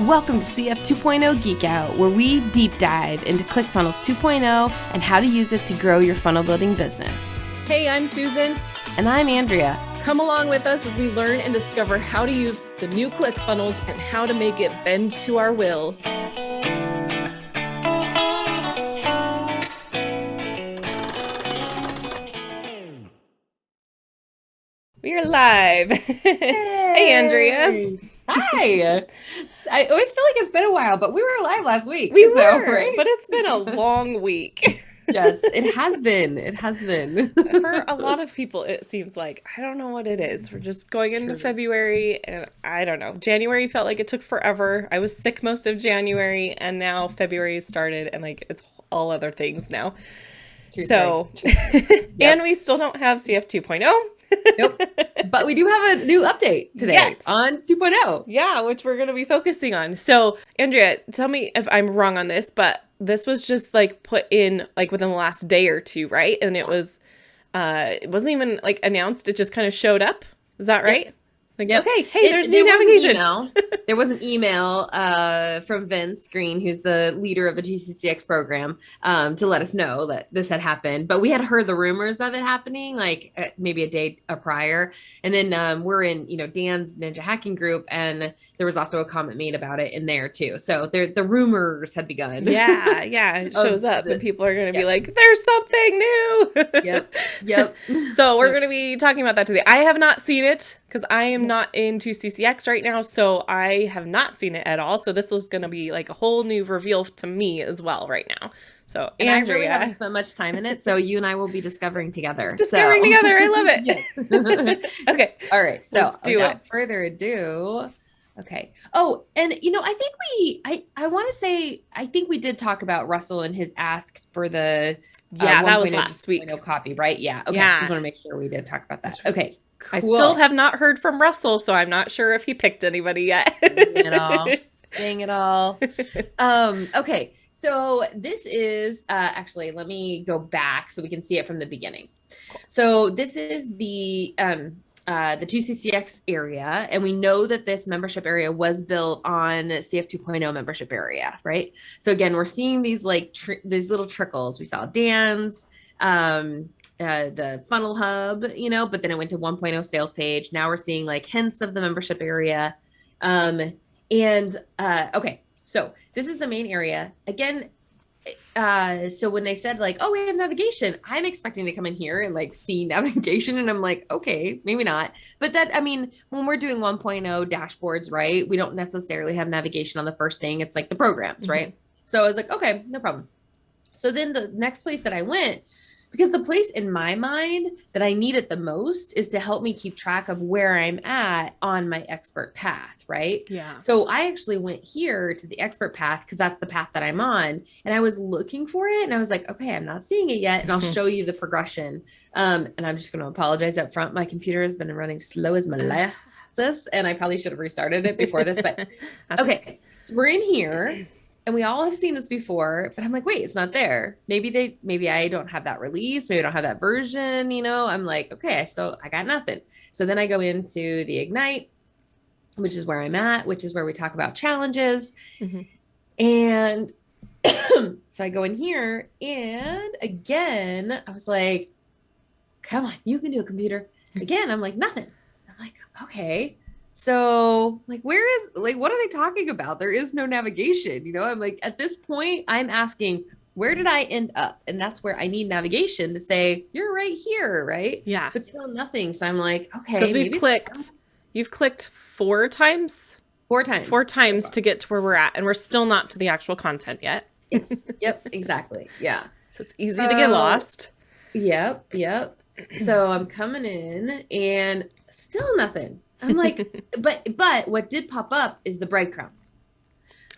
Welcome to CF 2.0 Geek Out, where we deep dive into ClickFunnels 2.0 and how to use it to grow your funnel building business. Hey, I'm Susan. And I'm Andrea. Come along with us as we learn and discover how to use the new ClickFunnels and how to make it bend to our will. We are live. Hey, Andrea. Hi. I always feel like it's been a while, but we were live last week. We were, right? but it's been a long week. Yes, it has been. It has been. For a lot of people, it seems like, I don't know what it is. We're just going into February, and I don't know. January felt like it took forever. I was sick most of January, and now February started, and like it's all other things now. True. And we still don't have CF 2.0. Nope. But we do have a new update today on 2.0. Yeah, which we're going to be focusing on. So, Andrea, tell me if I'm wrong on this, but this was just like put in like within the last day or two, right? And it was, it wasn't even like announced. It just kind of showed up. Is that right? Like, okay, hey, there's new navigation. There was an email from Vince Green, who's the leader of the GCCX program, to let us know that this had happened. But we had heard the rumors of it happening, like maybe a day prior. And then we're in, Dan's Ninja Hacking group, and there was also a comment made about it in there too. So the rumors had begun. Yeah, it shows up, and people are going to be like, "There's something new." Yep. So we're going to be talking about that today. I have not seen it because I am not into CCX right now, so I have not seen it at all. So this is going to be like a whole new reveal to me as well right now. So and Andrea, I really haven't spent much time in it, so you and I will be discovering together. Together, I love it. Okay, all right. So let's do without further ado. Okay. Oh, and I think I want to say, I think we did talk about Russell and his ask for the that was last week copy, right? Yeah. Okay. Yeah. Just want to make sure we did talk about that. Okay. Cool. I still have not heard from Russell, so I'm not sure if he picked anybody yet. Dang it all. Okay. So this is actually, let me go back so we can see it from the beginning. Cool. So this is the 2CCX area, and we know that this membership area was built on CF 2.0 membership area, right? So again, we're seeing these like these little trickles. We saw Dan's, the funnel hub, but then it went to 1.0 sales page. Now we're seeing like hints of the membership area. Okay, so this is the main area. Again, so when they said like, oh, we have navigation, I'm expecting to come in here and like see navigation. And I'm like, okay, maybe not. But when we're doing 1.0 dashboards, right, we don't necessarily have navigation on the first thing. It's like the programs, right? So I was like, okay, no problem. So then the next place that I went, because the place in my mind that I need it the most is to help me keep track of where I'm at on my expert path, right? Yeah. So I actually went here to the expert path because that's the path that I'm on. And I was looking for it and I was like, okay, I'm not seeing it yet. And I'll show you the progression. And I'm just going to apologize up front. My computer has been running slow as molasses, and I probably should have restarted it before this, but okay. So we're in here. And we all have seen this before, but I'm like, wait, it's not there. Maybe I don't have that release. Maybe I don't have that version. I'm like, okay, I got nothing. So then I go into the Ignite, which is where I'm at, which is where we talk about challenges. And so I go in here, and again, I was like, come on, you can do a computer. Again, I'm like, nothing. I'm like, okay. So like, what are they talking about? There is no navigation, I'm like, at this point, I'm asking, where did I end up? And that's where I need navigation to say, you're right here, right? Yeah. But still nothing. So I'm like, okay. Because you've clicked 4 times? 4 times. 4 times to get to where we're at. And we're still not to the actual content yet. Yep, exactly. Yeah. So it's easy to get lost. Yep. So I'm coming in and still nothing. I'm like, but what did pop up is the breadcrumbs.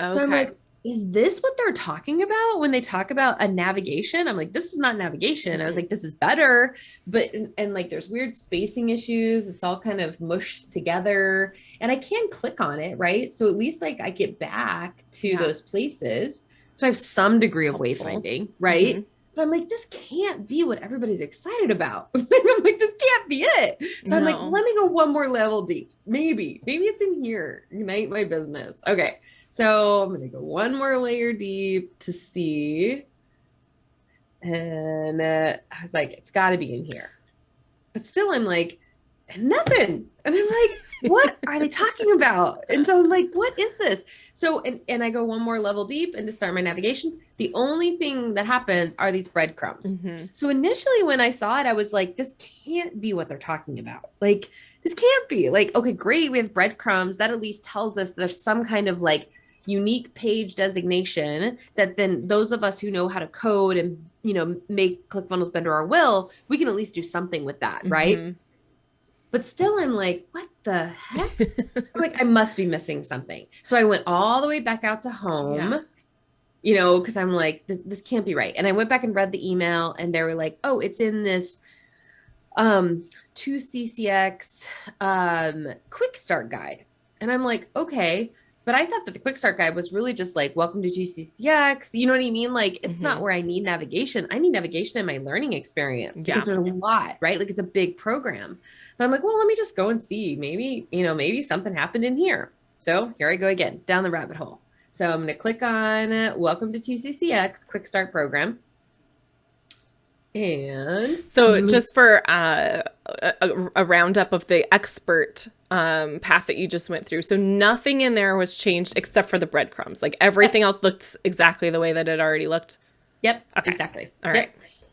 Okay. So I'm like, is this what they're talking about when they talk about a navigation? I'm like, this is not navigation. I was like, this is better. But, and like, there's weird spacing issues. It's all kind of mushed together, and I can click on it. Right. So at least like I get back to those places. So I have some degree of wayfinding. Right. But I'm like, this can't be what everybody's excited about. I'm like, this can't be it. So I'm like, let me go one more level deep. Maybe it's in here. Unite my business. Okay. So I'm going to go one more layer deep to see. And I was like, it's got to be in here. But still, I'm like, nothing. And I'm like, what are they talking about? And so I'm like, what is this? So, and I go one more level deep and to start my navigation. The only thing that happens are these breadcrumbs. So initially when I saw it, I was like, this can't be what they're talking about. Like, this can't be like, okay, great. We have breadcrumbs. That at least tells us there's some kind of like unique page designation that then those of us who know how to code and, make ClickFunnels bend to our will, we can at least do something with that. Right. But still, I'm like, what the heck? I'm like, I must be missing something. So I went all the way back out to home, because I'm like, this can't be right. And I went back and read the email and they were like, oh, it's in this 2CCX quick start guide. And I'm like, okay. But I thought that the quick start guide was really just like, welcome to 2CCX. You know what I mean? Like, it's not where I need navigation. I need navigation in my learning experience because there's a lot, right? Like, it's a big program. But I'm like, well, let me just go and see. Maybe something happened in here. So here I go again, down the rabbit hole. So I'm going to click on welcome to 2CCX quick start program. And so just for a roundup of the expert path that you just went through. So nothing in there was changed except for the breadcrumbs. Like everything else looked exactly the way that it already looked. Yep. Okay. Exactly. All right.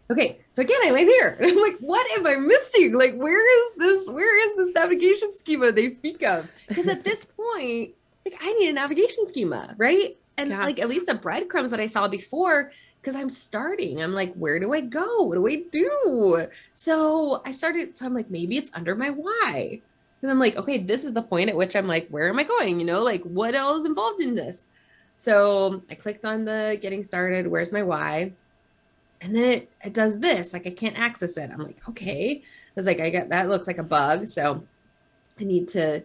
Okay. So again, I land here and I'm like, what am I missing? Like, where is this navigation schema they speak of? Because at this point, like I need a navigation schema, right? And like at least the breadcrumbs that I saw before, because I'm starting. I'm like, where do I go? What do I do? So I'm like, maybe it's under my why. And I'm like, okay, this is the point at which I'm like, where am I going? Like what else is involved in this? So I clicked on the getting started. Where's my why? And then it does this, like I can't access it. I'm like, okay. I was like, that looks like a bug. So I need to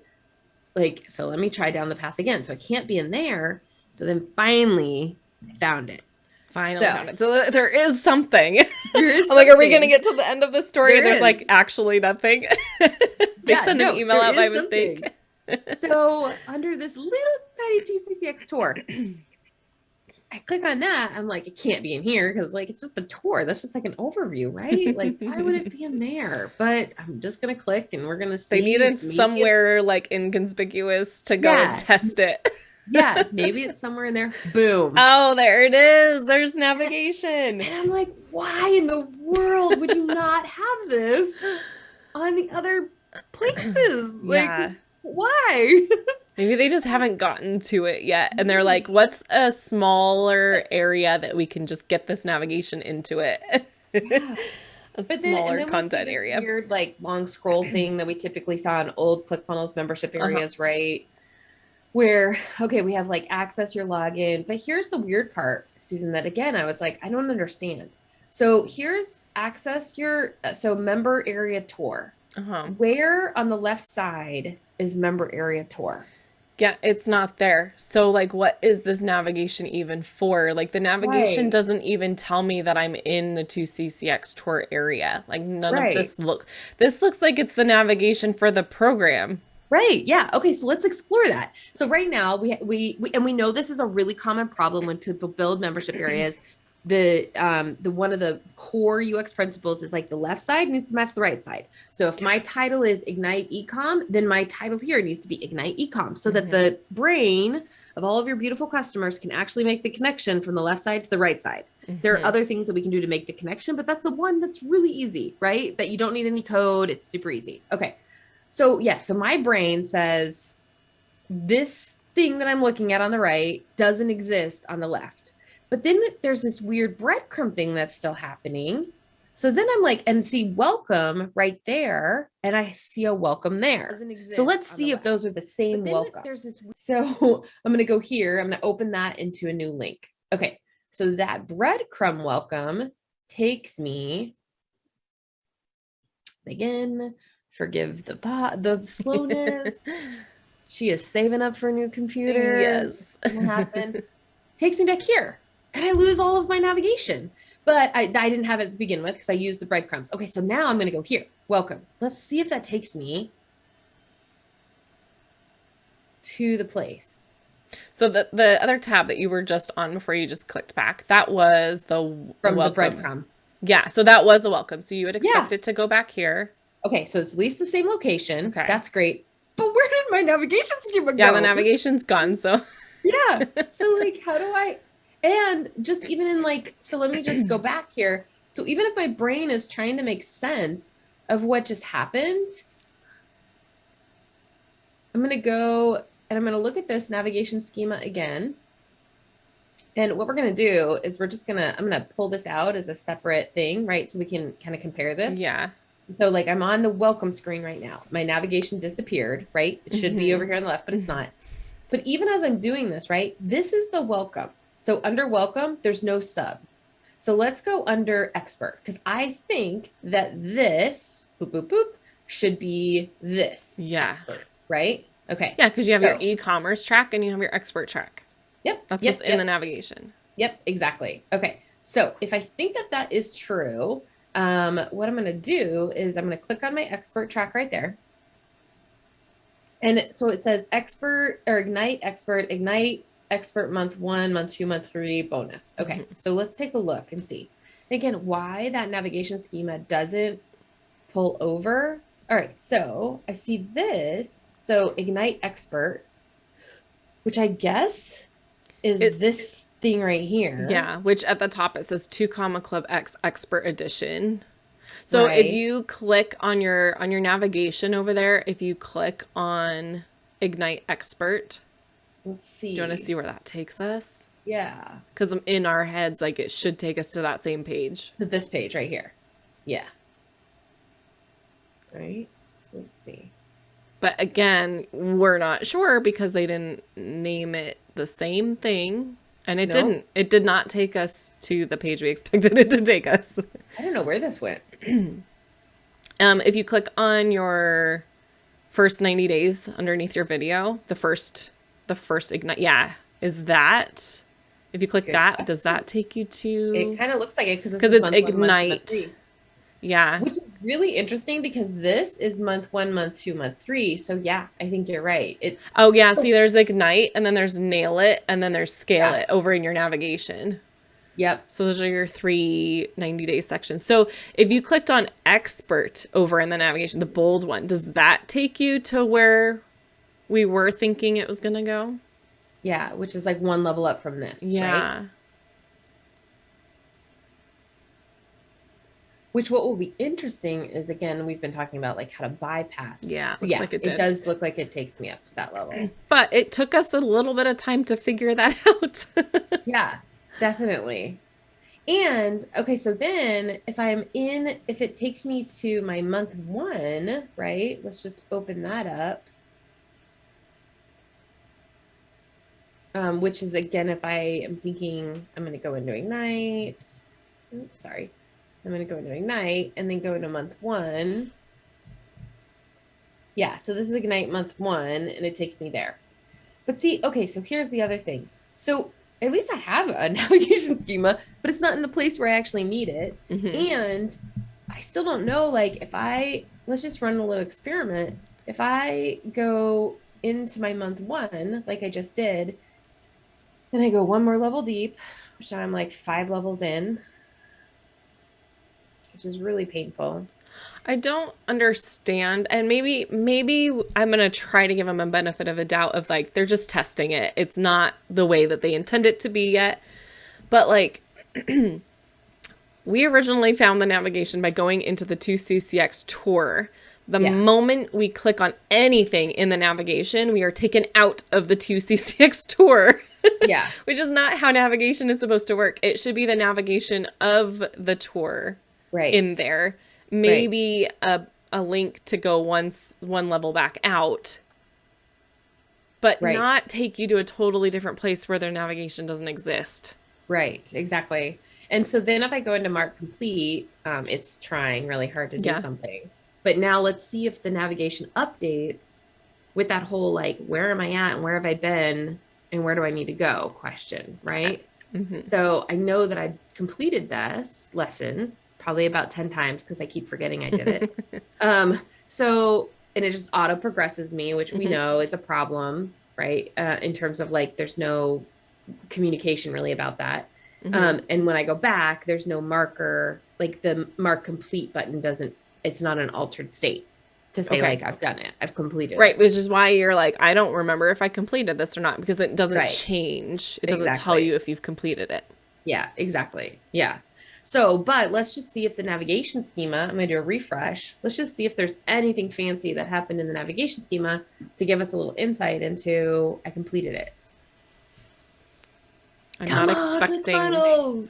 so let me try down the path again. So I can't be in there. So then finally I found it. Found it. So there is something. I'm like, are we going to get to the end of the story? There's like actually nothing. They send an email out by mistake. So under this little tiny 2CCX tour, I click on that. I'm like, it can't be in here because like it's just a tour. That's just like an overview, right? Like, why would it be in there? But I'm just gonna click and we're gonna see. They needed somewhere like inconspicuous to go and test it. Yeah, maybe it's somewhere in there. Boom. Oh, there it is. There's navigation. And I'm like, why in the world would you not have this on the other places? Like, why? Maybe they just haven't gotten to it yet. And they're like, what's a smaller area that we can just get this navigation into it? A smaller content area. Weird, like long scroll thing that we typically saw in old ClickFunnels membership areas, right? Where, okay, we have like access your login. But here's the weird part, Susan, that again, I was like, I don't understand. So here's access your, member area tour. Where on the left side is member area tour? Yeah, it's not there. So like, what is this navigation even for? Like the navigation doesn't even tell me that I'm in the 2CCX tour area. Like none of this looks like it's the navigation for the program. Right. Yeah. Okay. So let's explore that. So right now we know this is a really common problem when people build membership areas. The one of the core UX principles is like the left side needs to match the right side. So if my title is Ignite Ecom, then my title here needs to be Ignite Ecom so that the brain of all of your beautiful customers can actually make the connection from the left side to the right side. There are other things that we can do to make the connection, but that's the one that's really easy, right? That you don't need any code. It's super easy. Okay. So so my brain says this thing that I'm looking at on the right doesn't exist on the left. But then there's this weird breadcrumb thing that's still happening. So then I'm like, and see welcome right there. And I see a welcome there. So let's see if those are the same welcome. So I'm going to go here. I'm going to open that into a new link. Okay. So that breadcrumb welcome takes me again. Forgive the slowness. She is saving up for a new computer. Yes. What happened? Takes me back here. And I lose all of my navigation. But I didn't have it to begin with because I used the breadcrumbs. Okay, so now I'm going to go here. Welcome. Let's see if that takes me to the place. So the other tab that you were just on before you just clicked back, that was the From the welcome. breadcrumb. Yeah, so that was the welcome. So you would expect Yeah. it to go back here. Okay, so it's at least the same location. Okay. That's great. But where did my navigation schema go? Yeah, the navigation's gone, so. Yeah. So like, how do I, and just even in like, so let me just go back here. So even if my brain is trying to make sense of what just happened, I'm going to go and I'm going to look at this navigation schema again. And what we're going to do is I'm going to pull this out as a separate thing, right? So we can kind of compare this. Yeah. So like I'm on the welcome screen right now. My navigation disappeared, right? It should be over here on the left, but it's not. But even as I'm doing this, right, this is the welcome. So under welcome, there's no sub. So let's go under expert because I think that this boop, boop, boop should be this expert, right? Okay. Yeah, because you have your e-commerce track and you have your expert track. Yep. That's what's in the navigation. Yep, exactly. Okay. So if I think that that is true, what I'm going to do is I'm going to click on my expert track right there. And so it says expert or ignite expert month 1, month 2, month 3 bonus. Okay. So let's take a look and see. And again, why that navigation schema doesn't pull over. All right. So I see this. So ignite expert, which I guess is this thing right here. Yeah. Which at the top, it says 2 Club X expert edition. So if you click on your navigation over there, if you click on Ignite Expert, let's see. Do you want to see where that takes us? Yeah. Because in our heads, like it should take us to that same page. To this page right here. Yeah. Right. So let's see. But again, we're not sure because they didn't name it the same thing. And it didn't. It did not take us to the page we expected it to take us. I don't know where this went. If you click on your first 90 days underneath your video, the first ignite, is that? If you click that, does that take you to? It kind of looks like it because it's ignite. Yeah. Which is really interesting because this is month 1, month 2, month 3. So yeah, I think you're right. See, there's ignite and then there's nail it and then there's scale it over in your navigation. Yep. So those are your 3 90-day sections. So if you clicked on expert over in the navigation, the bold one, does that take you to where we were thinking it was going to go? Yeah, which is like one level up from this, right? Which what will be interesting is, again, we've been talking about like how to bypass. Yeah. So yeah, it does look like it takes me up to that level. But it took us a little bit of time to figure that out. Yeah, definitely. And okay, so then if it takes me to my month 1, right? Let's just open that up. Which is, again, if I am thinking I'm going to go into Ignite. Oops, sorry. I'm going to go into Ignite and then go into month 1. Yeah, so this is Ignite month 1 and it takes me there. But see, okay, so here's the other thing. So at least I have a navigation schema, but it's not in the place where I actually need it. And I still don't know, like let's just run a little experiment. If I go into my month 1, like I just did, and I go one more level deep, which I'm like 5 levels in, which is really painful. I don't understand. And maybe I'm going to try to give them a benefit of a doubt of like, they're just testing it. It's not the way that they intend it to be yet. But like, we originally found the navigation by going into the 2CCX tour. The moment we click on anything in the navigation, we are taken out of the 2CCX tour. Yeah. Which is not how navigation is supposed to work. It should be the navigation of the tour in there. Maybe a link to go one level back out, but not take you to a totally different place where their navigation doesn't exist. Right, exactly. And so then if I go into Mark Complete, it's trying really hard to do something. But now let's see if the navigation updates with that whole like, where am I at and where have I been and where do I need to go question, right? So I know that I completed this lesson probably about 10 times because I keep forgetting I did it. And it just auto progresses me, which we know is a problem, right? In terms of like, there's no communication really about that. Mhm. And when I go back, there's no marker, like the mark complete button doesn't, it's not an altered state to say Okay. like, I've done it, I've completed Right, it. which is why you're like, I don't remember if I completed this or not, because it doesn't Right. change. It doesn't tell Exactly. you if you've completed it. Yeah, exactly. Yeah. So, but let's just see if the navigation schema, I'm going to do a refresh. Let's just see if there's anything fancy that happened in the navigation schema to give us a little insight into I completed it. I'm Come not on, expecting ClickFunnels.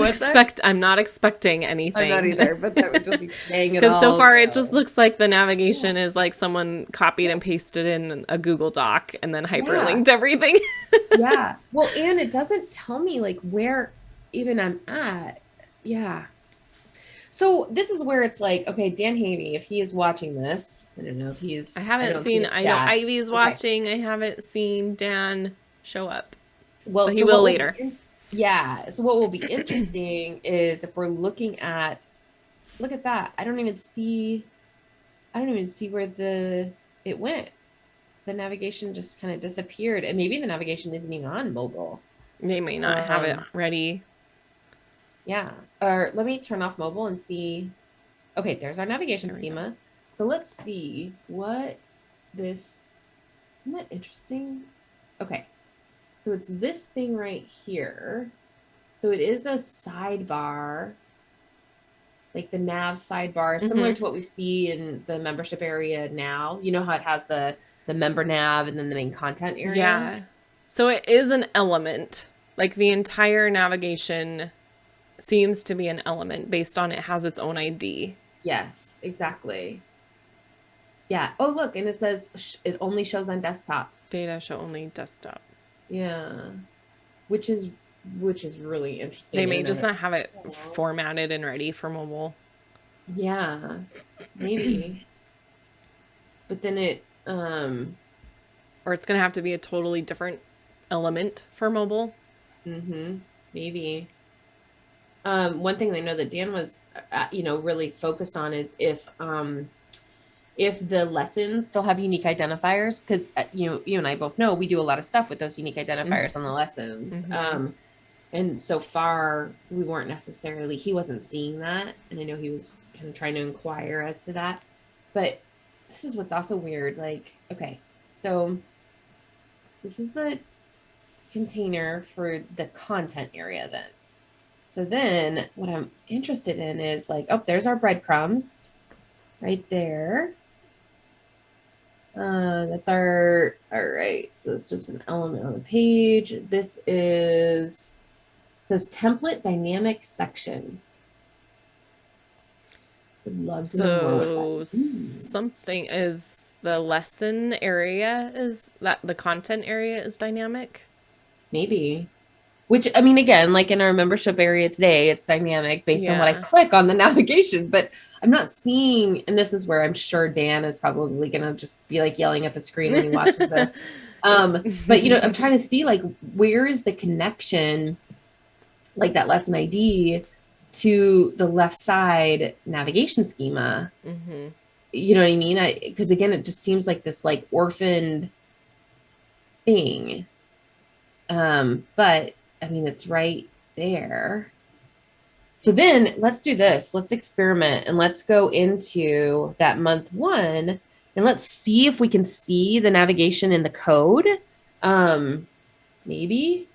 What's that? I'm not expecting I'm not anything. either, but that would just be saying it Because so all. far it just No. looks like the navigation is like someone copied and pasted in a Google Doc and then hyperlinked everything. Yeah. Well, and it doesn't tell me like where even I'm at. Yeah. So this is where it's like, okay, Dan Havey, if he is watching this, I don't know if he's, I don't see the I know chat. Ivy's Okay. watching. I haven't seen Dan show up. Well, But he so will what later. yeah. So what will be interesting is if we're looking at, look at that. I don't even see where it went. The navigation just kind of disappeared, and maybe the navigation isn't even on mobile. They may not have it ready. Yeah. Or let me turn off mobile and see. Okay, there's our navigation schema. So let's see what this, isn't that interesting? Okay. So it's this thing right here. So it is a sidebar, like the nav sidebar, similar to what we see in the membership area now. You know how it has the member nav and then the main content area? Yeah. So it is an element. Like the entire navigation seems to be an element based on it has its own ID. Yes, exactly. Yeah. Oh, look, and it says it only shows on desktop. Data show only desktop. Yeah. Which is really interesting. They may just not have it formatted and ready for mobile. Yeah. Maybe. But then it or it's going to have to be a totally different element for mobile. Maybe. One thing I know that Dan was, really focused on is if the lessons still have unique identifiers, because you and I both know we do a lot of stuff with those unique identifiers on the lessons. And so far he wasn't seeing that. And I know he was kind of trying to inquire as to that, but this is what's also weird. Like, okay, so this is the container for the content area then. So then what I'm interested in is like, oh, there's our breadcrumbs right there. That's all right. So it's just an element on the page. This says template dynamic section. Would love to know what that means. Something is the lesson area, is that the content area is dynamic? Maybe. Which, I mean, again, like in our membership area today, it's dynamic based on what I click on the navigation, but I'm not seeing, and this is where I'm sure Dan is probably going to just be like yelling at the screen when he watches this. But, I'm trying to see like, where is the connection, like that lesson ID to the left side navigation schema? You know what I mean? Because again, it just seems like this like orphaned thing. But I mean, it's right there. So then let's do this. Let's experiment and let's go into that month 1 and let's see if we can see the navigation in the code. Maybe.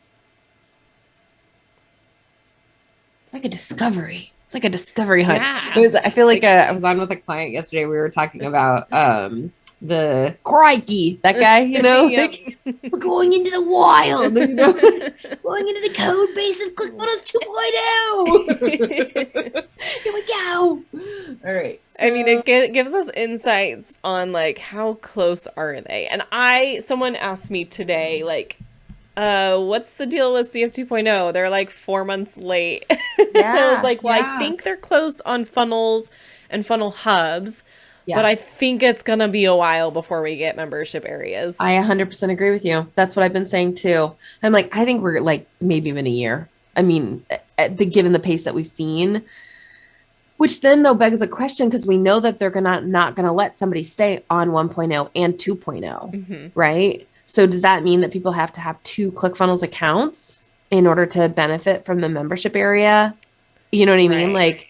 It's like a discovery. It's like a discovery hunt. Yeah. I feel like I was on with a client yesterday. We were talking about the crikey, that guy, like, we're going into the wild, going into the code base of ClickFunnels 2.0. Here we go. All right. So, I mean, it gives us insights on like how close are they? And someone asked me today, like, what's the deal with CF 2.0? They're like 4 months late. Yeah, I was like, well, I think they're close on funnels and funnel hubs. Yeah. But I think it's going to be a while before we get membership areas. I 100% agree with you. That's what I've been saying too. I'm like, I think we're like maybe even a year. I mean, given the pace that we've seen, which then though begs a question, because we know that they're not going to let somebody stay on 1.0 and 2.0, right? So does that mean that people have to have 2 ClickFunnels accounts in order to benefit from the membership area? You know what I mean? Right. Like,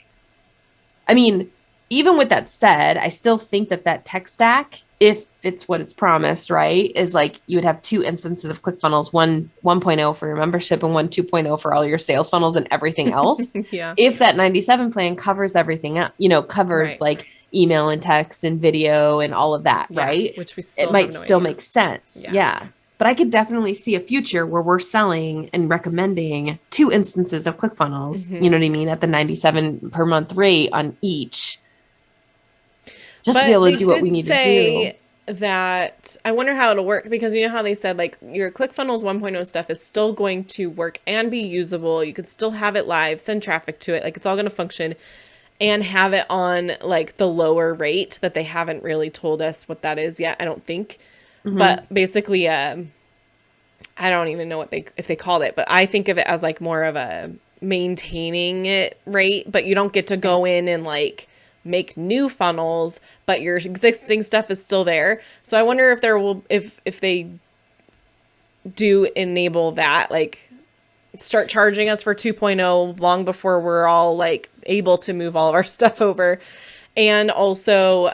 I mean, even with that said, I still think that that tech stack, if it's what it's promised, right, is like you would have 2 instances of ClickFunnels, one 1.0 for your membership and one 2.0 for all your sales funnels and everything else. Yeah. If that 97 plan covers everything up, you know, covers Right. like email and text and video and all of that, Yeah, right? which we It still might have no still idea. make sense. Yeah. Yeah. But I could definitely see a future where we're selling and recommending 2 instances of ClickFunnels, you know what I mean, at the 97 per month rate on each, just to be But able they to do what we did need to do. say that I wonder how it'll work, because you know how they said like your ClickFunnels 1.0 stuff is still going to work and be usable. You could still have it live, send traffic to it, like it's all going to function, and have it on like the lower rate that they haven't really told us what that is yet, I don't think. Mm-hmm. But basically, I don't even know what if they called it, but I think of it as like more of a maintaining it rate, but you don't get to go in and like make new funnels, but your existing stuff is still there. So I wonder if there will if they do enable that, like start charging us for 2.0 long before we're all like able to move all of our stuff over. And also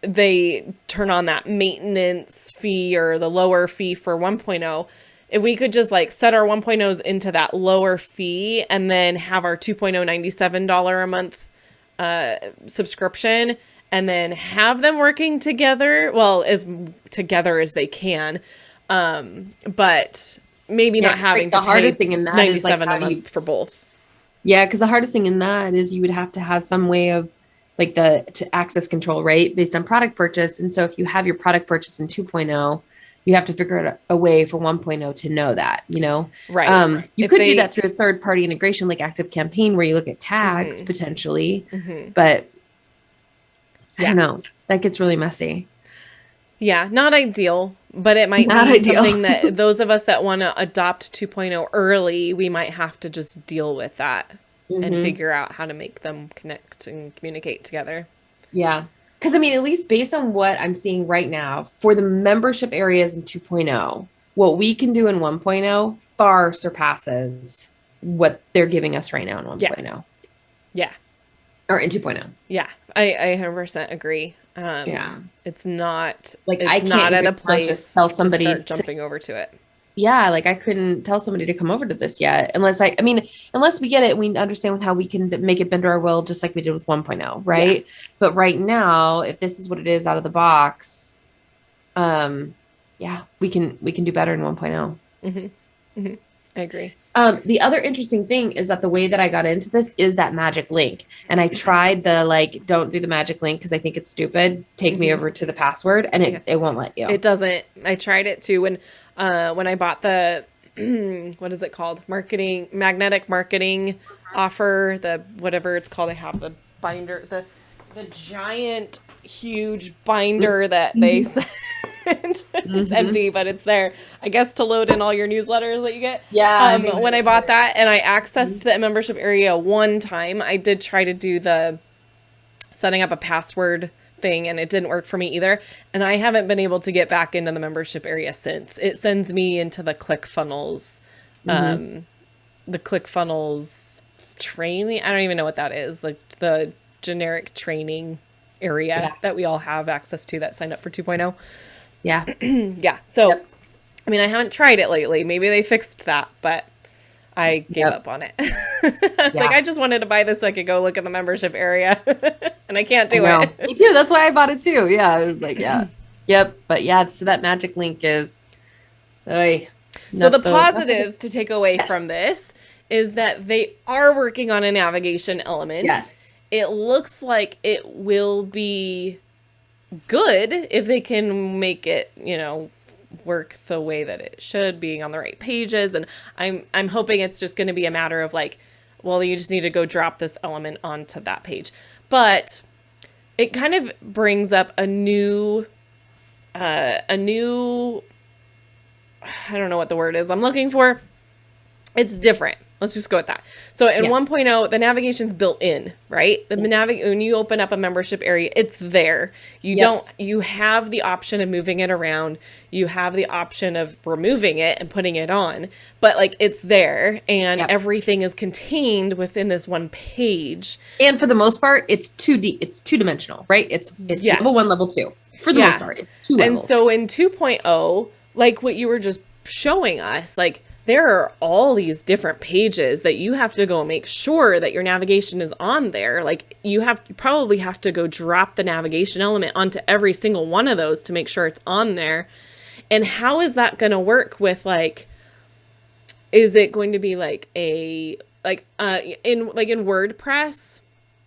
they turn on that maintenance fee or the lower fee for 1.0. If we could just like set our 1.0s into that lower fee and then have our 2.0 $97 a month subscription, and then have them working together, well, as together as they can, but maybe not having like the to hardest pay thing in that is like 97 how a do you, month for both. yeah, because the hardest thing in that is you would have to have some way of like the to access control, right? Based on product purchase. And so if you have your product purchase in 2.0, you have to figure out a way for 1.0 to know that, you know? Right. You If could do they, that through a third party integration like Active Campaign where you look at tags mhm, potentially, mhm. but I Yeah. don't know. That gets really messy. Yeah, not ideal, but it might Not be ideal. something that those of us that want to adopt 2.0 early, we might have to just deal with that and Mm-hmm. figure out how to make them connect and communicate together. Yeah. Because I mean, at least based on what I'm seeing right now for the membership areas in 2.0, what we can do in 1.0 far surpasses what they're giving us right now in Yeah. 1.0 Yeah. or in 2.0. Yeah. I 100% agree. Yeah. It's not Like I it's can't not in at a good conscience place tell to somebody start to, jumping over to it. yeah, like I couldn't tell somebody to come over to this yet unless I mean, unless we get it, we understand how we can make it bend to our will, just like we did with 1.0, Yeah. right? But right now, if this is what it is out of the box, yeah, we can do better in 1.0. Mm-hmm. Mm-hmm. I agree. The other interesting thing is that the way that I got into this is that magic link. And I tried the like, don't do the magic link because I think it's stupid. Take me Mhm. over to the password and Yeah. it won't let you. It doesn't. I tried it too when I bought the what is it called? Magnetic marketing offer, the whatever it's called. I have the binder, the giant huge binder that they sent. It's Mhm. empty, but it's there, I guess, to load in all your newsletters that you get. Yeah, I think When I that's bought right. that and I accessed the membership area one time, I did try to do the setting up a password thing and it didn't work for me either. And I haven't been able to get back into the membership area since. It sends me into Mhm. the ClickFunnels training. I don't even know what that is. Like the generic training area Yeah. that we all have access to that signed up for 2.0. Yeah. Yeah. So, Yep. I mean, I haven't tried it lately. Maybe they fixed that, but I gave Yep. up on it. It's like, Yeah. I just wanted to buy this so I could go look at the membership area and I can't I do know. it. Me too. That's why I bought it too. Yeah. I was like, yeah. Yep. But yeah, so that magic link is oy, So the not so positives to take away yes. from this is that they are working on a navigation element. Yes. It looks like it will be good if they can make it, work the way that it should, being on the right pages. And I'm hoping it's just going to be a matter of like, well, you just need to go drop this element onto that page. But it kind of brings up a new I don't know what the word is I'm looking for. It's different. Let's just go with that. So in Yeah. 1.0, the navigation's built in, right? The when you open up a membership area, it's there. You have the option of moving it around. You have the option of removing it and putting it on, but like it's there, and everything is contained within this one page. And for the most part, it's 2D, it's two-dimensional, right? It's level 1, level 2. For the most part, it's 2 levels. And so in 2.0, like what you were just showing us, like there are all these different pages that you have to go make sure that your navigation is on there. Like you probably have to go drop the navigation element onto every single one of those to make sure it's on there. And how is that going to work with like, is it going to be like in WordPress,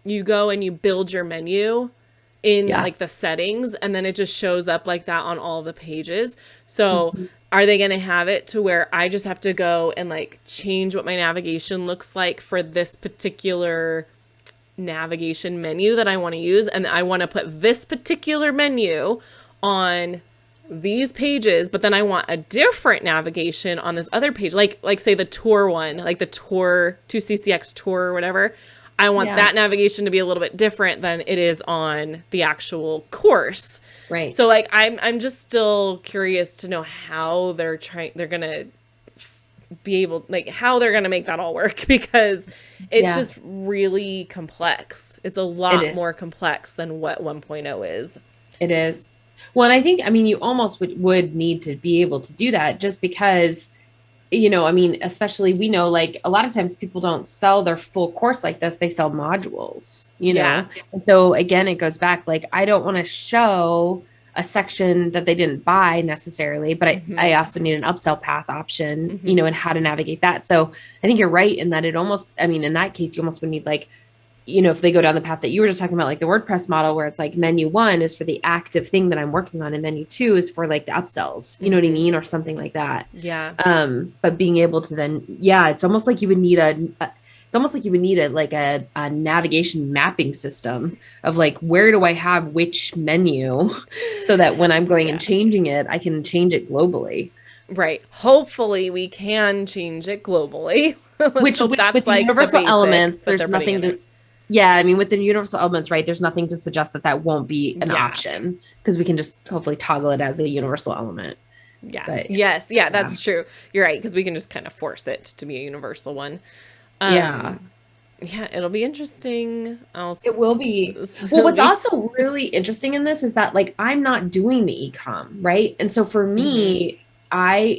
you go and you build your menu in like the settings, and then it just shows up like that on all the pages. So are they going to have it to where I just have to go and like change what my navigation looks like for this particular navigation menu that I want to use? And I want to put this particular menu on these pages, but then I want a different navigation on this other page. Like say the tour one, like the tour 2CCX tour or whatever. I want that navigation to be a little bit different than it is on the actual course. Right. So like I'm just still curious to know how they're going to be able, like how they're going to make that all work, because it's just really complex. It's a lot more complex than what 1.0 is. It is. Well, and I think, I mean, you almost would need to be able to do that just because, you know, I mean, especially we know like a lot of times people don't sell their full course like this. They sell modules, you know? And so again, it goes back, like, I don't want to show a section that they didn't buy necessarily, but I also need an upsell path option, you know, and how to navigate that. So I think you're right in that it almost, I mean, in that case, you almost would need like, you know, if they go down the path that you were just talking about, like the WordPress model, where it's like menu 1 is for the active thing that I'm working on, and menu 2 is for like the upsells, you know what I mean? Or something like that. Yeah. But being able to then, it's almost like you would need like a navigation mapping system of like, where do I have which menu so that when I'm going and changing it, I can change it globally. Right. Hopefully we can change it globally. which with the like universal elements, there's nothing to, I mean, with the universal elements, right, there's nothing to suggest that won't be an option, because we can just hopefully toggle it as a universal element. Yeah. But, yes. Yeah, that's true. You're right. Because we can just kind of force it to be a universal one. Yeah, it'll be interesting. It will be. Well, what's also really interesting in this is that like I'm not doing the e-com, right? And so for me,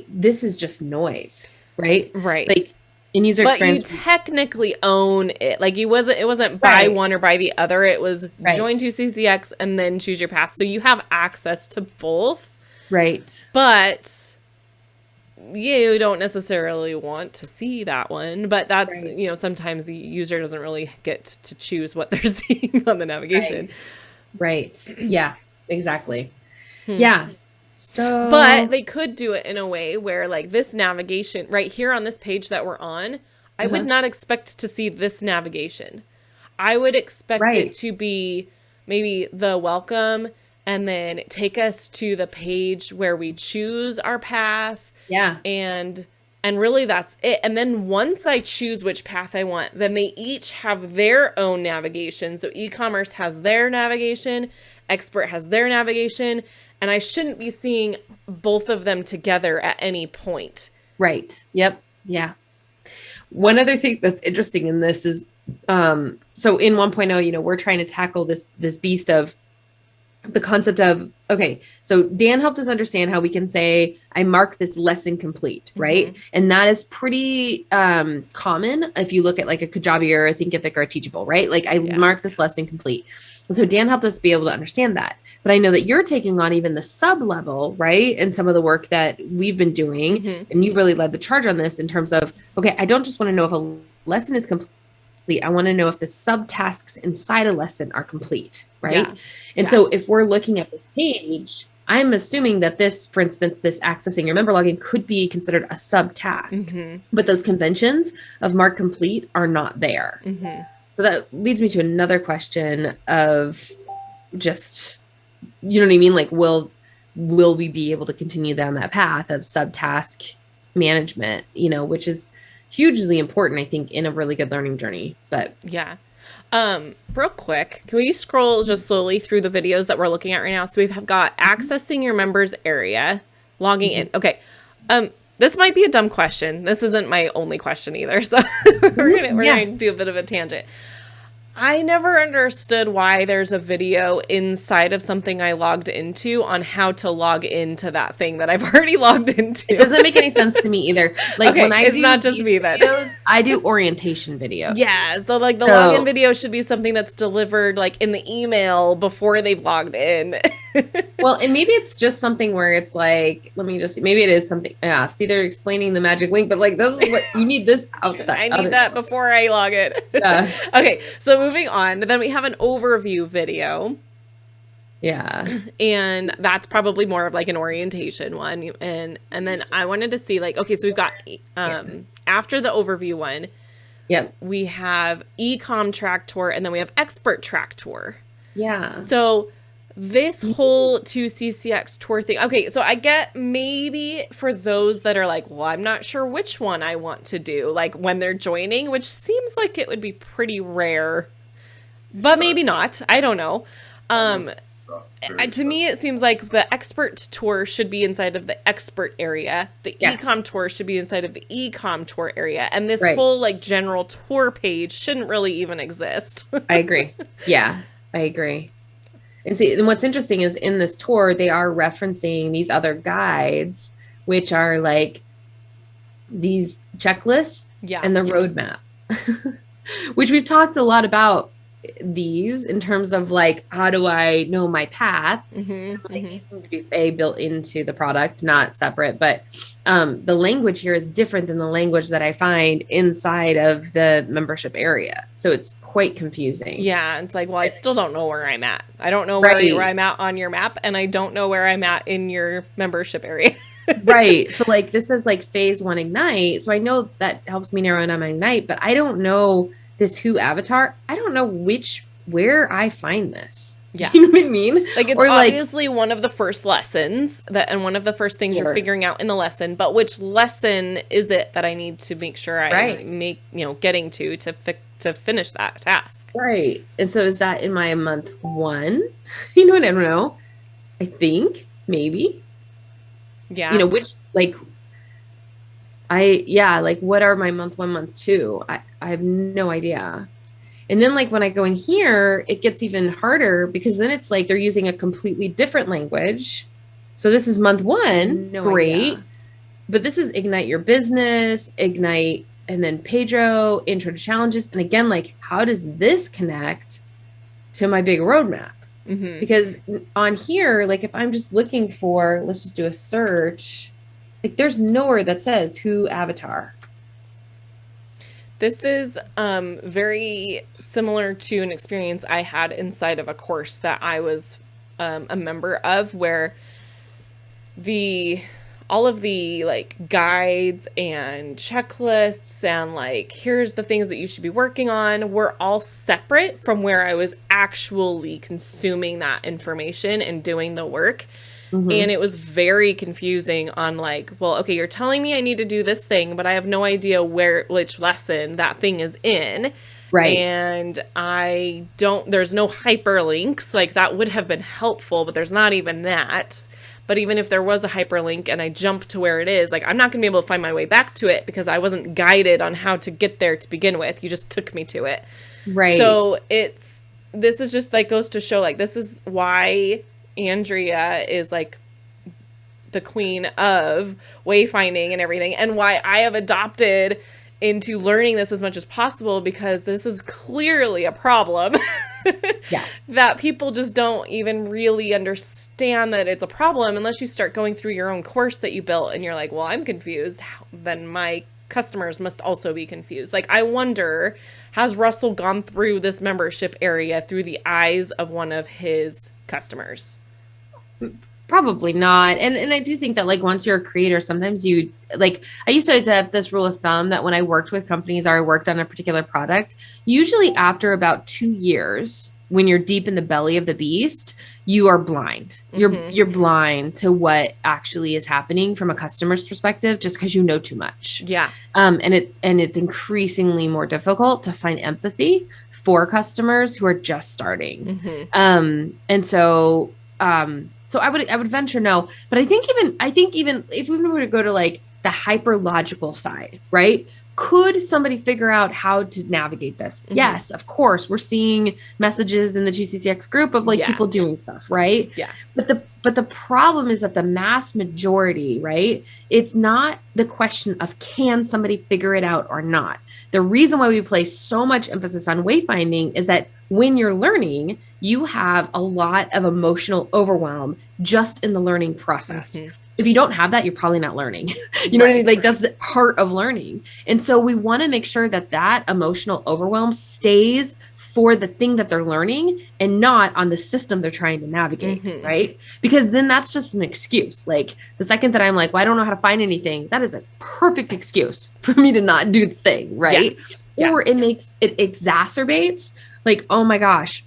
this is just noise, right? Right. Like in user experience, but you technically own it. Like it wasn't buy one or buy the other. It was join 2CCX and then choose your path. So you have access to both. Right. But you don't necessarily want to see that one. But that's, you know, sometimes the user doesn't really get to choose what they're seeing on the navigation. Right. Yeah, exactly. Yeah. So, but they could do it in a way where like this navigation right here on this page that we're on, I would not expect to see this navigation. I would expect it to be maybe the welcome and then take us to the page where we choose our path. Yeah. And really that's it. And then once I choose which path I want, then they each have their own navigation. So e-commerce has their navigation, expert has their navigation, and I shouldn't be seeing both of them together at any point. Right. Yep. Yeah. One other thing that's interesting in this is, so in 1.0, you know, we're trying to tackle this beast of the concept of, okay, so Dan helped us understand how we can say, I mark this lesson complete, right? And that is pretty common if you look at like a Kajabi or a Thinkific or a Teachable, right? Like I mark this lesson complete. And so Dan helped us be able to understand that. But I know that you're taking on even the sub level, right? And some of the work that we've been doing, and you really led the charge on this in terms of, okay, I don't just want to know if a lesson is complete. I want to know if the subtasks inside a lesson are complete, right? And so if we're looking at this page, I'm assuming that this, for instance, this accessing your member login could be considered a subtask, but those conventions of mark complete are not there. So that leads me to another question of just, you know what I mean? Like, will we be able to continue down that path of subtask management, you know, which is, hugely important, I think, in a really good learning journey. But yeah. Real quick, can we scroll just slowly through the videos that we're looking at right now? So we've got accessing your members area, logging in. Okay. This might be a dumb question. This isn't my only question either. So we're gonna do a bit of a tangent. I never understood why there's a video inside of something I logged into on how to log into that thing that I've already logged into. It doesn't make any sense to me either. Like Okay, when I it's do not just me then. videos, I do orientation videos. Yeah, so like the login video should be something that's delivered like in the email before they've logged in. Well, and maybe it's just something where it's like, let me just see, maybe it is something. Yeah, see, they're explaining the magic link, but like this is what you need this outside. I need that before I log in. Yeah. Okay, so moving on. Then we have an overview video. Yeah. And that's probably more of like an orientation one. And then I wanted to see like, okay, so we've got after the overview one, yep, we have e-com track tour, and then we have expert track tour. Yeah. So this whole 2CCX tour thing. Okay, so I get maybe for those that are like, well, I'm not sure which one I want to do, like when they're joining, which seems like it would be pretty rare, but maybe not. I don't know. To me, it seems like the expert tour should be inside of the expert area. The e-com tour should be inside of the e-com tour area. And this whole like general tour page shouldn't really even exist. I agree. Yeah, I agree. And see, and what's interesting is in this tour, they are referencing these other guides, which are like these checklists and the roadmap, which we've talked a lot about these in terms of like, how do I know my path? These need to be built into the product, not separate, but the language here is different than the language that I find inside of the membership area. So it's quite confusing. Yeah. It's like, well, I still don't know where I'm at. I don't know where I'm at on your map, and I don't know where I'm at in your membership area. Right. So like this is like phase 1 Ignite. So I know that helps me narrow in on my Ignite, but I don't know this who avatar. I don't know where I find this. Yeah. You know what I mean? Like it's obviously one of the first lessons and one of the first things you're figuring out in the lesson, but which lesson is it that I need to make sure I make, getting to finish that task? Right. And so is that in my month 1? You know what? I don't know. I think maybe. Yeah. Which like what are my month 1, month 2? I have no idea. And then like when I go in here, it gets even harder because then it's like they're using a completely different language. So this is month 1, great. Idea. But this is Ignite Your Business, Ignite, and then Pedro, Intro to Challenges. And again, like how does this connect to my big roadmap? Because on here, like if I'm just looking for, let's just do a search, like there's nowhere that says who avatar. This is very similar to an experience I had inside of a course that I was a member of, where all of the like guides and checklists and like here's the things that you should be working on were all separate from where I was actually consuming that information and doing the work. And it was very confusing on like, well, okay, you're telling me I need to do this thing, but I have no idea which lesson that thing is in. Right. And there's no hyperlinks. Like that would have been helpful, but there's not even that. But even if there was a hyperlink and I jump to where it is, like I'm not going to be able to find my way back to it because I wasn't guided on how to get there to begin with. You just took me to it. Right. So this is just like goes to show like this is why Andrea is like the queen of wayfinding and everything, and why I have adopted into learning this as much as possible, because this is clearly a problem. Yes. That people just don't even really understand that it's a problem unless you start going through your own course that you built and you're like, well, I'm confused. Then my customers must also be confused. Like, I wonder, has Russell gone through this membership area through the eyes of one of his customers? Probably not. And I do think that like once you're a creator, sometimes you like, I used to always have this rule of thumb that when I worked with companies or I worked on a particular product, usually after about 2 years, when you're deep in the belly of the beast, you are blind. You're blind to what actually is happening from a customer's perspective, just because you know too much. Yeah. And it's increasingly more difficult to find empathy for customers who are just starting. And so I would venture no, but I think even if we were to go to like the hyper logical side, right? Could somebody figure out how to navigate this? Yes, of course. We're seeing messages in the 2CCX group of like people doing stuff, right? Yeah. But the problem is that the mass majority, right? It's not the question of can somebody figure it out or not. The reason why we place so much emphasis on wayfinding is that when you're learning, you have a lot of emotional overwhelm just in the learning process. If you don't have that, you're probably not learning. You know what I mean? Like that's the heart of learning. And so we want to make sure that that emotional overwhelm stays for the thing that they're learning and not on the system they're trying to navigate, right? Because then that's just an excuse. Like the second that I'm like, well, I don't know how to find anything, that is a perfect excuse for me to not do the thing, right? Or it exacerbates like, oh my gosh,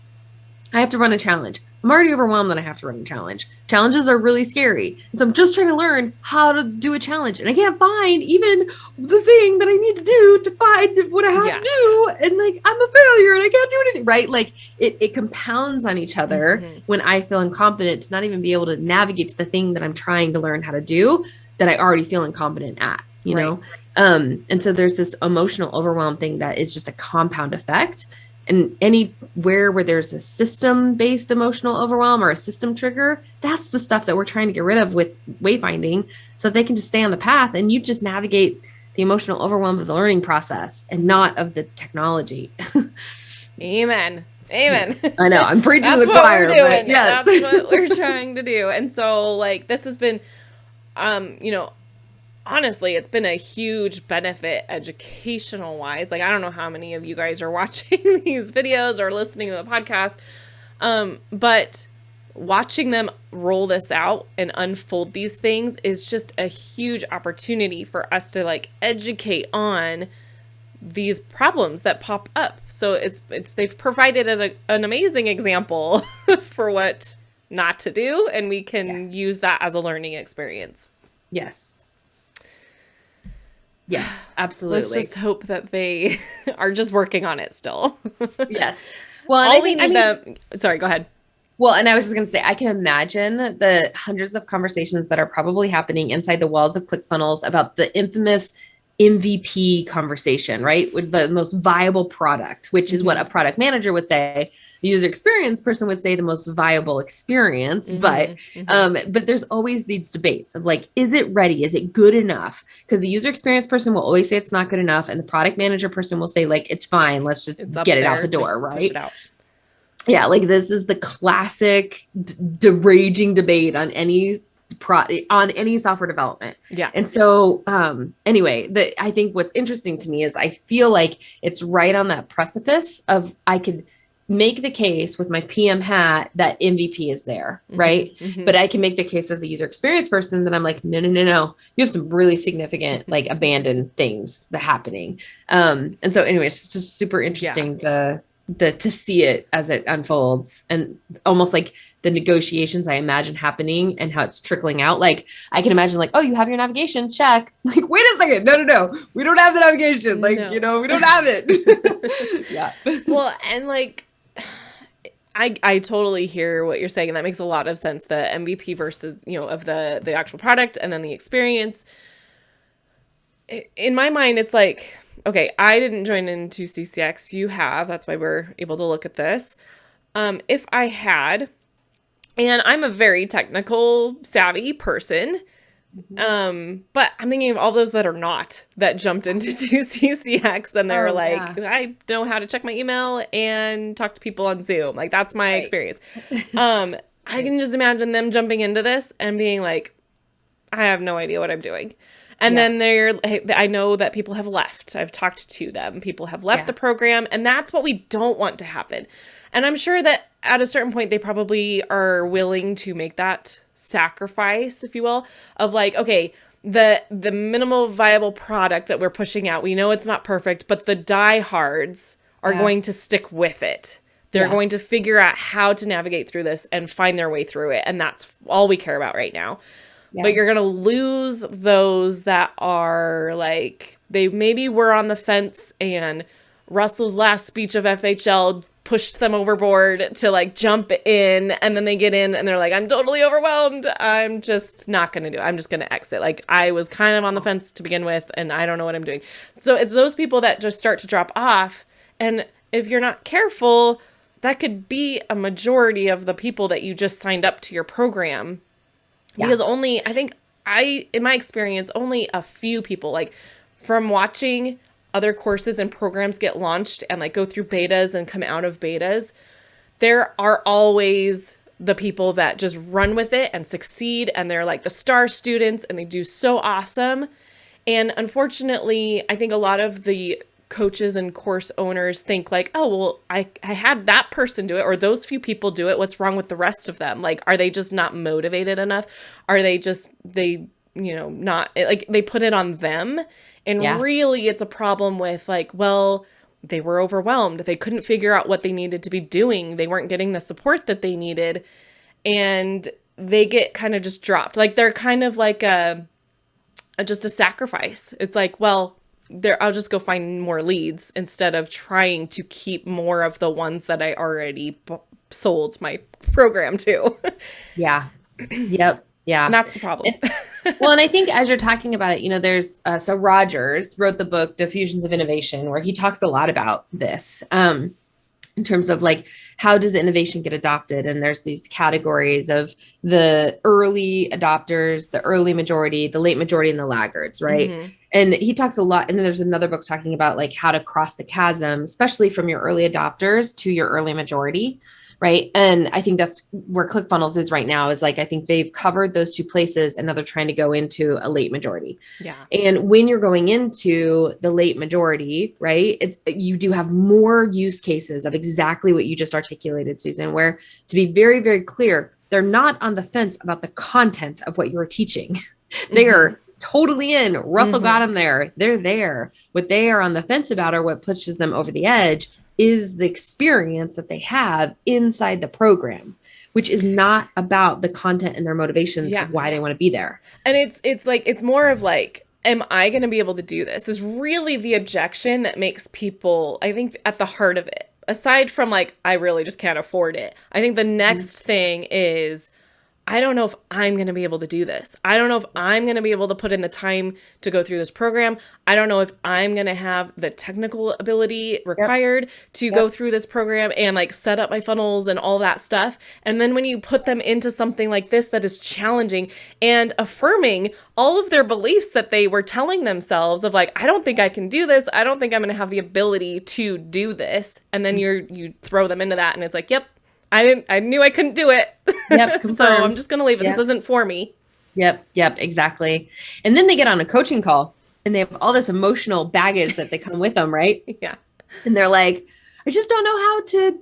I have to run a challenge. I'm already overwhelmed that I have to run a challenge. Challenges are really scary. And so I'm just trying to learn how to do a challenge. And I can't find even the thing that I need to do to find what I have to do. And like, I'm a failure and I can't do anything, right? Like it compounds on each other when I feel incompetent to not even be able to navigate to the thing that I'm trying to learn how to do that I already feel incompetent at, you know? And so there's this emotional overwhelm thing that is just a compound effect. And anywhere where there's a system-based emotional overwhelm or a system trigger, that's the stuff that we're trying to get rid of with wayfinding so that they can just stay on the path and you just navigate the emotional overwhelm of the learning process and not of the technology. Amen. I know. I'm preaching to the choir, but yes. That's what we're trying to do. And so like this has been, honestly, it's been a huge benefit educational wise. Like, I don't know how many of you guys are watching these videos or listening to the podcast. But watching them roll this out and unfold these things is just a huge opportunity for us to like educate on these problems that pop up. So they've provided an amazing example for what not to do. And we can use that as a learning experience. Yes, absolutely. Let's just hope that they are just working on it still. Yes. Well, and sorry, go ahead. Well, and I was just going to say, I can imagine the hundreds of conversations that are probably happening inside the walls of ClickFunnels about the infamous MVP conversation, right? With the most viable product, which is what a product manager would say. The user experience person would say the most viable experience, but there's always these debates of like, is it ready? Is it good enough? Because the user experience person will always say it's not good enough. And the product manager person will say like, it's fine. Let's just get it out the door. Right. Yeah. Like this is the classic raging debate on any software development. Yeah. And so, anyway, I think what's interesting to me is I feel like it's right on that precipice of, I could make the case with my PM hat that MVP is there. Right. But I can make the case as a user experience person that I'm like, no. You have some really significant, like abandoned things that happening. And so anyway, it's just super interesting to see it as it unfolds and almost like the negotiations I imagine happening and how it's trickling out. Like I can imagine like, oh, you have your navigation, check. Like, wait a second. No. We don't have the navigation. Like, we don't have it. Yeah. Well, and like, I totally hear what you're saying. And that makes a lot of sense. The MVP versus, of the actual product and then the experience. In my mind, it's like, okay, I didn't join into CCX. You have. That's why we're able to look at this. If I had, and I'm a very technical savvy person, but I'm thinking of all those that are not, that jumped into CCX and they're I know how to check my email and talk to people on Zoom. Like that's my experience. I can just imagine them jumping into this and being like, I have no idea what I'm doing. And then I know that people have left. I've talked to them. People have left the program, and that's what we don't want to happen. And I'm sure that at a certain point, they probably are willing to make that sacrifice, if you will, of like, okay, the minimal viable product that we're pushing out, we know it's not perfect, but the diehards are going to stick with it They're Yeah. going to figure out how to navigate through this and find their way through it. And that's all we care about right now. Yeah. But you're going to lose those that are like, they maybe were on the fence and Russell's last speech of FHL pushed them overboard to like jump in, and then they get in and they're like, I'm totally overwhelmed. I'm just not going to do it. I'm just going to exit. Like I was kind of on the fence to begin with and I don't know what I'm doing. So it's those people that just start to drop off. And if you're not careful, that could be a majority of the people that you just signed up to your program. Yeah. Because in my experience, only a few people, like from watching other courses and programs get launched and like go through betas and come out of betas, there are always the people that just run with it and succeed. And they're like the star students and they do so awesome. And unfortunately, I think a lot of the coaches and course owners think like, oh, well, I had that person do it or those few people do it. What's wrong with the rest of them? Like, are they just not motivated enough? Are they just, not like they put it on them? And really it's a problem with like, well, they were overwhelmed. They couldn't figure out what they needed to be doing. They weren't getting the support that they needed. And they get kind of just dropped. Like they're kind of like just a sacrifice. It's like, well, I'll just go find more leads instead of trying to keep more of the ones that I already sold my program to. Yeah. Yep. Yeah. And that's the problem. Well, and I think as you're talking about it, there's, so Rogers wrote the book, Diffusions of Innovation, where he talks a lot about this, in terms of like, how does innovation get adopted? And there's these categories of the early adopters, the early majority, the late majority, and the laggards, right? Mm-hmm. And he talks a lot. And then there's another book talking about like how to cross the chasm, especially from your early adopters to your early majority. Right. And I think that's where ClickFunnels is right now, is like, I think they've covered those two places and now they're trying to go into a late majority. Yeah. And when you're going into the late majority, right, you do have more use cases of exactly what you just articulated, Susan, where, to be very, very clear, they're not on the fence about the content of what you're teaching. They are totally in. Russell got them there. They're there. What they are on the fence about, or what pushes them over the edge, is the experience that they have inside the program, which is not about the content and their motivations of why they want to be there. And it's like, it's more of like, am I going to be able to do this? Is really the objection that makes people, I think, at the heart of it. Aside from like, I really just can't afford it. I think the next thing is, I don't know if I'm going to be able to do this. I don't know if I'm going to be able to put in the time to go through this program. I don't know if I'm going to have the technical ability required to go through this program and like set up my funnels and all that stuff. And then when you put them into something like this that is challenging and affirming all of their beliefs that they were telling themselves of like, I don't think I can do this. I don't think I'm going to have the ability to do this. And then you throw them into that and it's like, yep. I knew I couldn't do it. Yep. So I'm just going to leave it. This isn't for me. Yep. Exactly. And then they get on a coaching call and they have all this emotional baggage that they come with them. Right. Yeah. And they're like, I just don't know how to,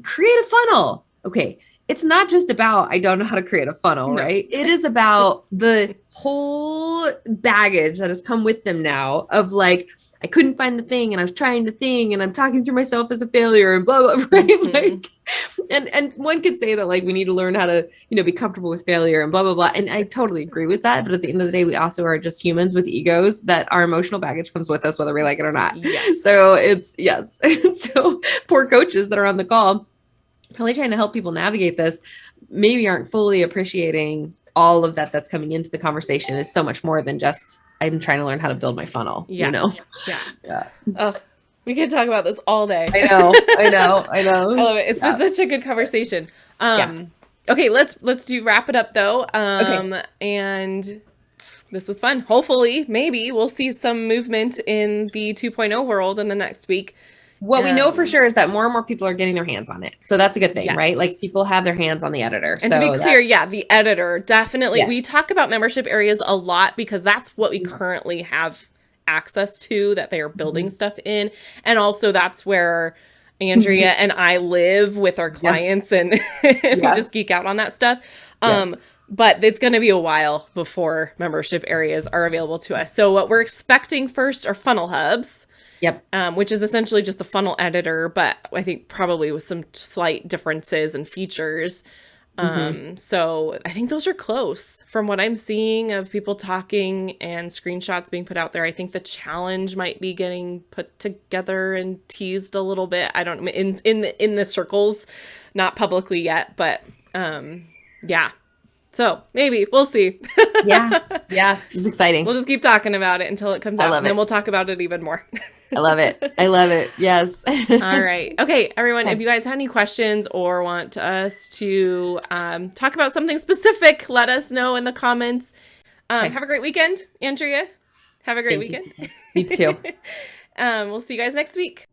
create a funnel. Okay. It's not just about, I don't know how to create a funnel, right? It is about the whole baggage that has come with them now of like, I couldn't find the thing and I was trying the thing and I'm talking through myself as a failure and blah, blah, right? Like, and one could say that like, we need to learn how to, be comfortable with failure and blah, blah, blah. And I totally agree with that. But at the end of the day, we also are just humans with egos that our emotional baggage comes with us, whether we like it or not. Yes. So so poor coaches that are on the call, probably trying to help people navigate this, maybe aren't fully appreciating all of that's coming into the conversation is so much more than just, I'm trying to learn how to build my funnel, Yeah. Yeah. Oh, we could talk about this all day. I know. I love it. It's been such a good conversation. Okay, let's wrap it up though. And this was fun. Hopefully, maybe we'll see some movement in the 2.0 world in the next week. What we know for sure is that more and more people are getting their hands on it. So that's a good thing, Yes. right? Like people have their hands on the editor. And to be clear, the editor, definitely. Yes. We talk about membership areas a lot because that's what we currently have access to, that they are building stuff in. And also that's where Andrea and I live with our clients and we just geek out on that stuff. But it's going to be a while before membership areas are available to us. So what we're expecting first are funnel hubs. Yep. which is essentially just the funnel editor, but I think probably with some slight differences and features. So I think those are close from what I'm seeing of people talking and screenshots being put out there. I think the challenge might be getting put together and teased a little bit. I don't know, in the circles, not publicly yet, but yeah. So maybe we'll see. Yeah. It's exciting. We'll just keep talking about it until it comes out, and then it. we'll talk about it even more. I love it. Yes. All right. Okay, everyone, if you guys have any questions or want us to talk about something specific, let us know in the comments. Have a great weekend, Andrea. Have a great weekend. You too. We'll see you guys next week.